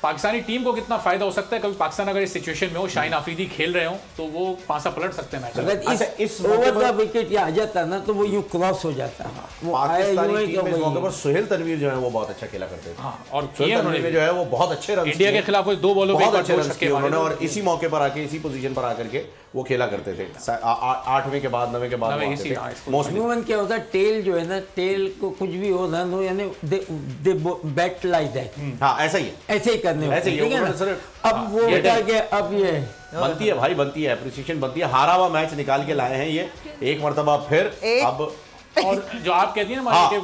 Pakistani team को कितना फायदा हो सकता है? कभी पाकिस्तान अगर इस सिचुएशन में हो, शाहीन आफरीदी खेल रहे हो, तो वो पासा पलट सकते हैं मैच। अगर इस ओवर का विकेट आ जाता ना तो वो यूं क्रॉस हो जाता है। वो पाकिस्तानी टीम में इस मौके पर सुहेल तनवीर जो है वो बहुत अच्छा खेला करते थे। और सुहेल तनवीर में जो है वो बहुत अच्छे रन, इंडिया के खिलाफ 2 बॉलों पे बहुत अच्छे रन किए उन्होंने, और इसी मौके पर आके इसी पोजीशन पर आकर के वो खेला करते थे। 8वें के बाद 9वें के बाद मोस्टली क्या होता है, टेल जो है ना, टेल को कुछ भी हो रन हो, यानी दे बैट लाइक दैट। हाँ ऐसा ही है, ऐसे ही करने ऐसे ही है। अब वो क्या कि अब ये बनती है भाई, बनती है, एप्रिसिएशन बनती है। हारा हुआ मैच निकाल के लाए हैं ये एक मरतबा फिर। अब और जो आप कहती है ना कि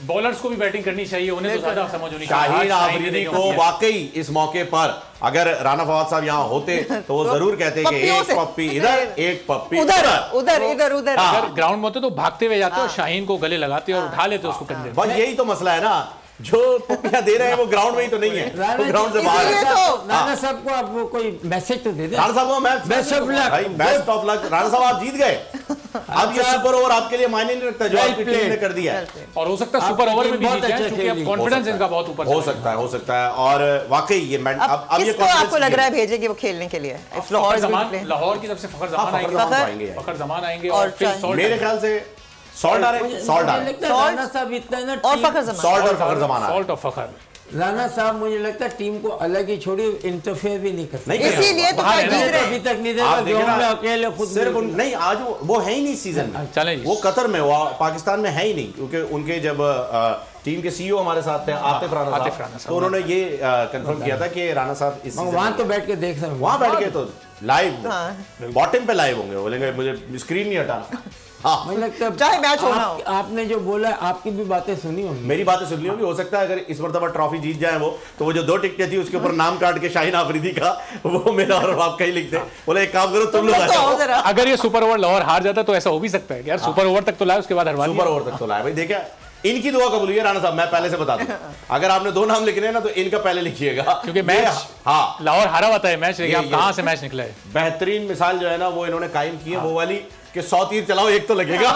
बॉलर्स को भी बैटिंग करनी चाहिए, उन्हें तो ज्यादा समझ होनी चाहिए। शाहीन आफरीदी को वाकई इस मौके पर अगर राना फवाद साहब यहाँ होते तो वो जरूर कहते कि एक पप्पी इधर, एक पप्पी उधर, अगर ग्राउंड में होते तो भागते हुए जाते और शाहीन को गले लगाते और उठा लेते उसको कंधे। बस यही तो मसला है ना, जो पप्पियां दे रहे हैं वो ग्राउंड में ही तो नहीं है, वो ग्राउंड से बाहर है। राणा साहब को आप वो कोई मैसेज तो दे दे। राणा साहब को बेस्ट ऑफ लक। राणा साहब आप जीत गए। अब ये सुपर ओवर आपके लिए मायने नहीं रखता जो आपकी टीम ने कर दिया है, और हो सकता है सुपर ओवर में भी जीत जाए, क्योंकि अब कॉन्फिडेंस इनका बहुत ऊपर हो सकता है। और वाकई ये अब ये आपको लग रहा है भेजेगी वो खेलने के लिए? लाहौर की तरफ से फखर जमान आएंगे और फिर मेरे ख्याल से सॉल्ट और फखर राणा साहब मुझे लगता है टीम को अलग ही छोड़ी, इंटरफेयर भी नहीं करते, इसीलिए तो अभी तक नहीं देखा अकेले खुद सिर्फ नहीं। आज वो है ही नहीं सीजन में, वो कतर में, वो पाकिस्तान में है ही नहीं, क्योंकि उनके जब टीम के सीईओ हमारे साथ थे आतिफ राना साहब, तो उन्होंने ये कंफर्म किया था कि राणा साहब इस वहां तो बैठ के देख रहे हैं, वहां बैठ के तो लाइव बॉटम पे लाइव होंगे, बोलेंगे मुझे स्क्रीन नहीं हटाना। हाँ, मुझे लगता है चाहे मैच होना हो। आपने जो बोला आपकी भी बातें सुनी होंगी, मेरी बातें सुनी होगी। हो सकता है अगर इस मरतबा ट्रॉफी जीत जाए वो, तो वो जो 2 टिकटें थी उसके ऊपर नाम काट के शाहीन आफरीदी का वो मेरा और आपका ही लिख दे, बोले एक काम करो तुम लोग। अगर ये सुपर ओवर लाहौर हार जाता तो ऐसा हो भी सकता है कि यार सुपर ओवर तक तो लाए, उसके बाद हरवा दिया। सुपर ओवर तक तो लाए भाई। देखा इनकी दुआ कबूल हुई है राणा साहब, मैं पहले से बता दूं। अगर आपने 2 नाम लिखने हैं ना तो इनका पहले लिखिएगा, क्योंकि मैच हाँ लाहौर हारा हुआ था मैच, लेकिन कहां से मैच निकला है। बेहतरीन मिसाल जो है ना वो इन्होंने कायम की है, वो वाली कि 100 तीर चलाओ एक तो लगेगा।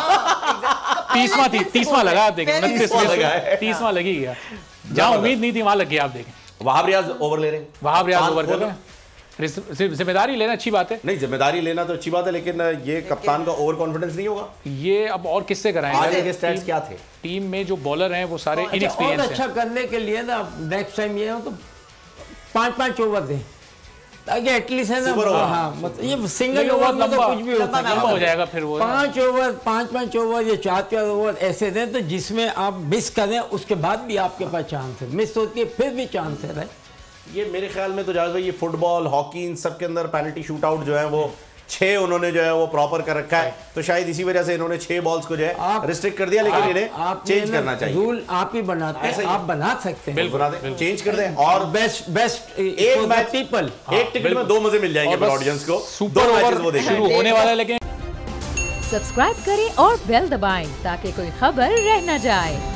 30वां लगा, आप देखें 30वां लगी गया, जहां उम्मीद नहीं थी वहां लग गया। आप देखें वहाब रियाज ओवर ले रहे हैं, वहाब रियाज ओवर कर रहे हैं। जिम्मेदारी लेना अच्छी बात है, नहीं जिम्मेदारी लेना तो अच्छी बात है, लेकिन ये कप्तान का ओवर कॉन्फिडेंस नहीं होगा। ये अब और किससे कराएंगे? आगे के स्टैट्स क्या थे टीम में जो बॉलर हैं वो सारे इनएक्सपीरियंस हैं। अच्छा करने के लिए ना नेक्स्ट टाइम ये हो तो 5-5 ओवर दें ताकि एटलीस्ट है ना, हाँ ये सिंगल ओवर में तो कुछ भी हो जाएगा। फिर वो 5 ओवर 5-5 ओवर या 4 ओवर ऐसे दें तो जिसमें आप मिस करें उसके बाद भी आपके पास चांस है, मिस होती है फिर भी चांस है। ये मेरे ख्याल में तो जावेद भाई ये फुटबॉल हॉकी इन सब के अंदर पेनल्टी शूट आउट जो है वो 6 उन्होंने जो है वो प्रॉपर कर रखा है, तो शायद इसी वजह से इन्होंने 6 बॉल्स को जो है रिस्ट्रिक्ट कर दिया, लेकिन इन्हें चेंज करना चाहिए। रूल आप ही बनाते हैं, आप बना सकते हैं, बिल्कुल बना दें, चेंज कर दें। और बेस्ट एक मैच पीपल एक टिकट में 2 मजे मिल जाएंगे ऑडियंस को, सुपर ओवर वो देखिए शुरू होने वाला है। लेकिन सब्सक्राइब करें और बेल दबाएं ताकि कोई खबर रह न जाए।